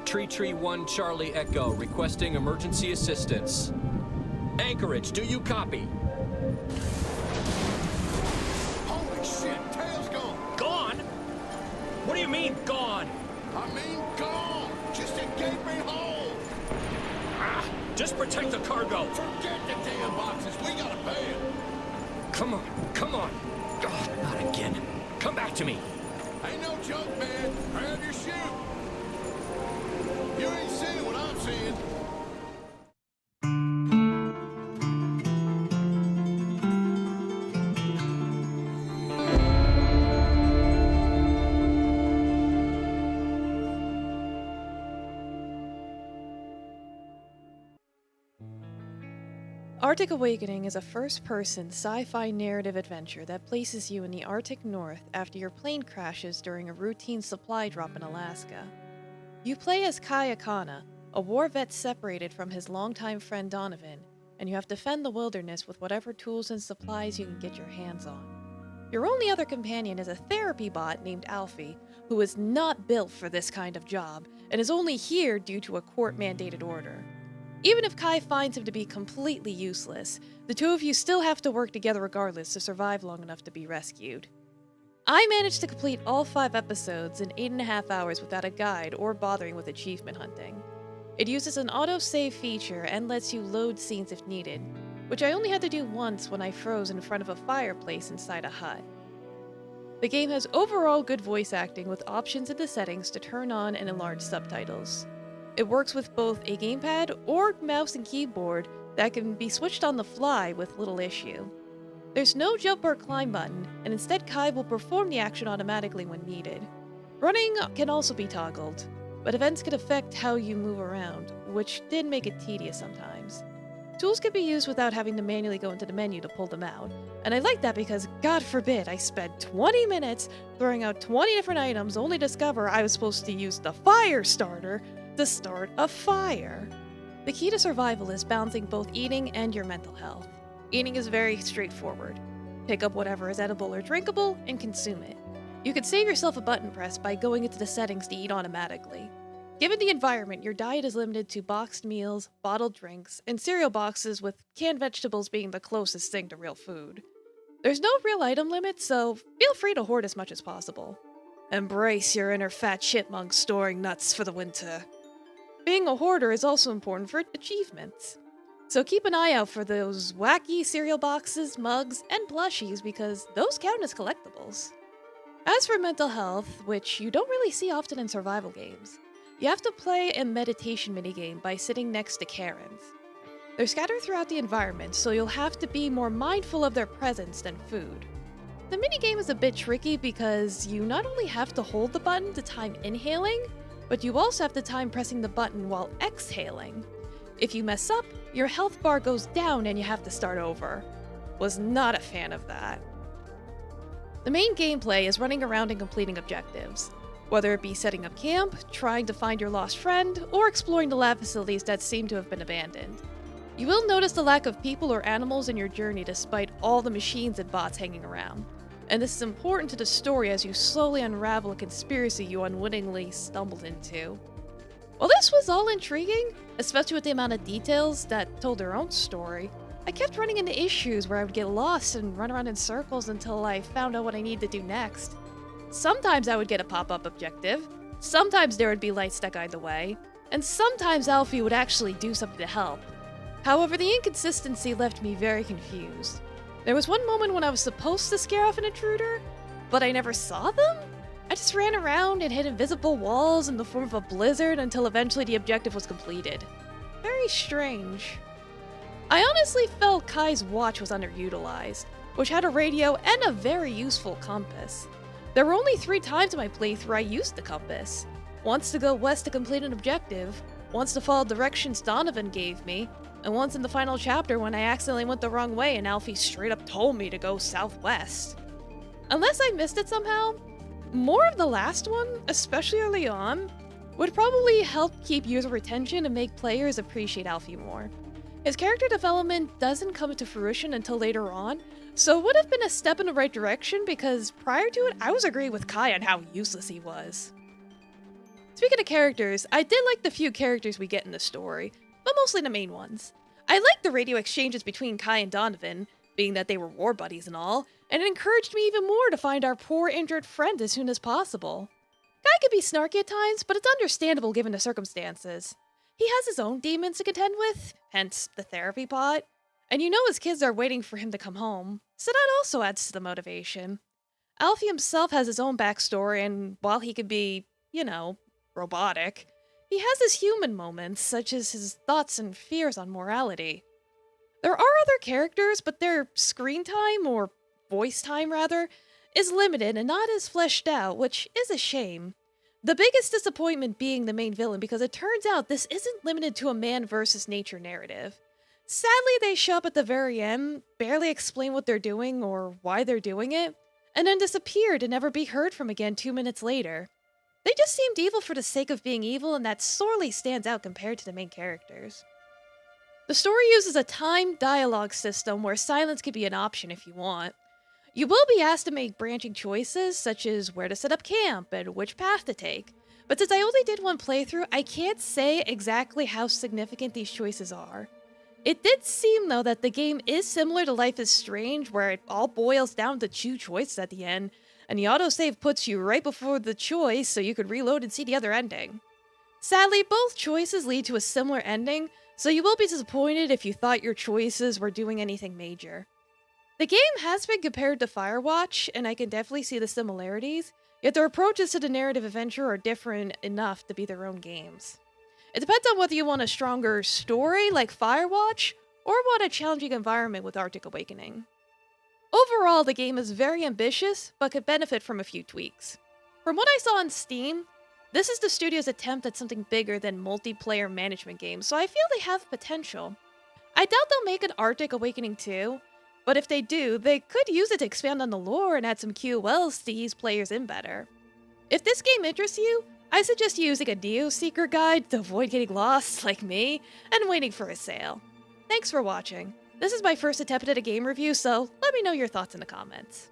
Tree 1 Charlie Echo, requesting emergency assistance. Anchorage, do you copy? Holy shit, Tail's gone! Gone? What do you mean, gone? I mean gone! Just a gaping hole! Just protect the cargo. Forget the damn boxes, we gotta pay it! Come on, come on. Oh, not again. Come back to me. Ain't no joke, man. Grab your shoe. You ain't seeing what I'm seeing. Arctic Awakening is a first-person sci-fi narrative adventure that places you in the Arctic North after your plane crashes during a routine supply drop in Alaska. You play as Kai Akana, a war vet separated from his longtime friend Donovan, and you have to fend the wilderness with whatever tools and supplies you can get your hands on. Your only other companion is a therapy bot named Alfie, who is not built for this kind of job, and is only here due to a court-mandated order. Even if Kai finds him to be completely useless, the two of you still have to work together regardless to survive long enough to be rescued. I managed to complete all 5 episodes in 8.5 hours without a guide or bothering with achievement hunting. It uses an autosave feature and lets you load scenes if needed, which I only had to do once when I froze in front of a fireplace inside a hut. The game has overall good voice acting with options in the settings to turn on and enlarge subtitles. It works with both a gamepad or mouse and keyboard that can be switched on the fly with little issue. There's no jump or climb button, and instead Kai will perform the action automatically when needed. Running can also be toggled, but events can affect how you move around, which did make it tedious sometimes. Tools can be used without having to manually go into the menu to pull them out, and I like that because, God forbid, I spent 20 minutes throwing out 20 different items only to discover I was supposed to use the fire starter to start a fire. The key to survival is balancing both eating and your mental health. Eating is very straightforward. Pick up whatever is edible or drinkable and consume it. You can save yourself a button press by going into the settings to eat automatically. Given the environment, your diet is limited to boxed meals, bottled drinks, and cereal boxes, with canned vegetables being the closest thing to real food. There's no real item limit, so feel free to hoard as much as possible. Embrace your inner fat chipmunk storing nuts for the winter. Being a hoarder is also important for achievements. So keep an eye out for those wacky cereal boxes, mugs, and plushies because those count as collectibles. As for mental health, which you don't really see often in survival games, you have to play a meditation minigame by sitting next to Karens. They're scattered throughout the environment, so you'll have to be more mindful of their presence than food. The minigame is a bit tricky because you not only have to hold the button to time inhaling, but you also have to time pressing the button while exhaling. If you mess up, your health bar goes down and you have to start over. Was not a fan of that. The main gameplay is running around and completing objectives, whether it be setting up camp, trying to find your lost friend, or exploring the lab facilities that seem to have been abandoned. You will notice the lack of people or animals in your journey despite all the machines and bots hanging around. And this is important to the story as you slowly unravel a conspiracy you unwittingly stumbled into. While this was all intriguing, especially with the amount of details that told their own story, I kept running into issues where I would get lost and run around in circles until I found out what I needed to do next. Sometimes I would get a pop-up objective, sometimes there would be lights that guide the way, and sometimes Alfie would actually do something to help. However, the inconsistency left me very confused. There was one moment when I was supposed to scare off an intruder, but I never saw them? I just ran around and hit invisible walls in the form of a blizzard until eventually the objective was completed. Very strange. I honestly felt Kai's watch was underutilized, which had a radio and a very useful compass. There were only 3 times in my playthrough I used the compass. Once to go west to complete an objective, once to follow directions Donovan gave me, and once in the final chapter when I accidentally went the wrong way and Alfie straight up told me to go southwest. Unless I missed it somehow, more of the last one, especially early on, would probably help keep user retention and make players appreciate Alfie more. His character development doesn't come to fruition until later on, so it would have been a step in the right direction because prior to it, I was agreeing with Kai on how useless he was. Speaking of characters, I did like the few characters we get in the story, but mostly the main ones. I liked the radio exchanges between Kai and Donovan, being that they were war buddies and all, and it encouraged me even more to find our poor injured friend as soon as possible. Kai can be snarky at times, but it's understandable given the circumstances. He has his own demons to contend with, hence the therapy pot, and you know his kids are waiting for him to come home, so that also adds to the motivation. Alfie himself has his own backstory, and while he can be, robotic, he has his human moments, such as his thoughts and fears on morality. There are other characters, but their screen time, or voice time rather, is limited and not as fleshed out, which is a shame. The biggest disappointment being the main villain, because it turns out this isn't limited to a man versus nature narrative. Sadly, they show up at the very end, barely explain what they're doing or why they're doing it, and then disappear to never be heard from again 2 minutes later. They just seemed evil for the sake of being evil, and that sorely stands out compared to the main characters. The story uses a timed dialogue system where silence can be an option if you want. You will be asked to make branching choices, such as where to set up camp and which path to take, but since I only did one playthrough, I can't say exactly how significant these choices are. It did seem, though, that the game is similar to Life is Strange, where it all boils down to 2 choices at the end, and the autosave puts you right before the choice so you could reload and see the other ending. Sadly, both choices lead to a similar ending, so you will be disappointed if you thought your choices were doing anything major. The game has been compared to Firewatch, and I can definitely see the similarities, yet their approaches to the narrative adventure are different enough to be their own games. It depends on whether you want a stronger story like Firewatch, or want a challenging environment with Arctic Awakening. Overall, the game is very ambitious, but could benefit from a few tweaks. From what I saw on Steam, this is the studio's attempt at something bigger than multiplayer management games, so I feel they have potential. I doubt they'll make an Arctic Awakening 2, but if they do, they could use it to expand on the lore and add some QOLs to ease players in better. If this game interests you, I suggest using a Neo Seeker guide to avoid getting lost, like me, and waiting for a sale. Thanks for watching. This is my first attempt at a game review, so let me know your thoughts in the comments.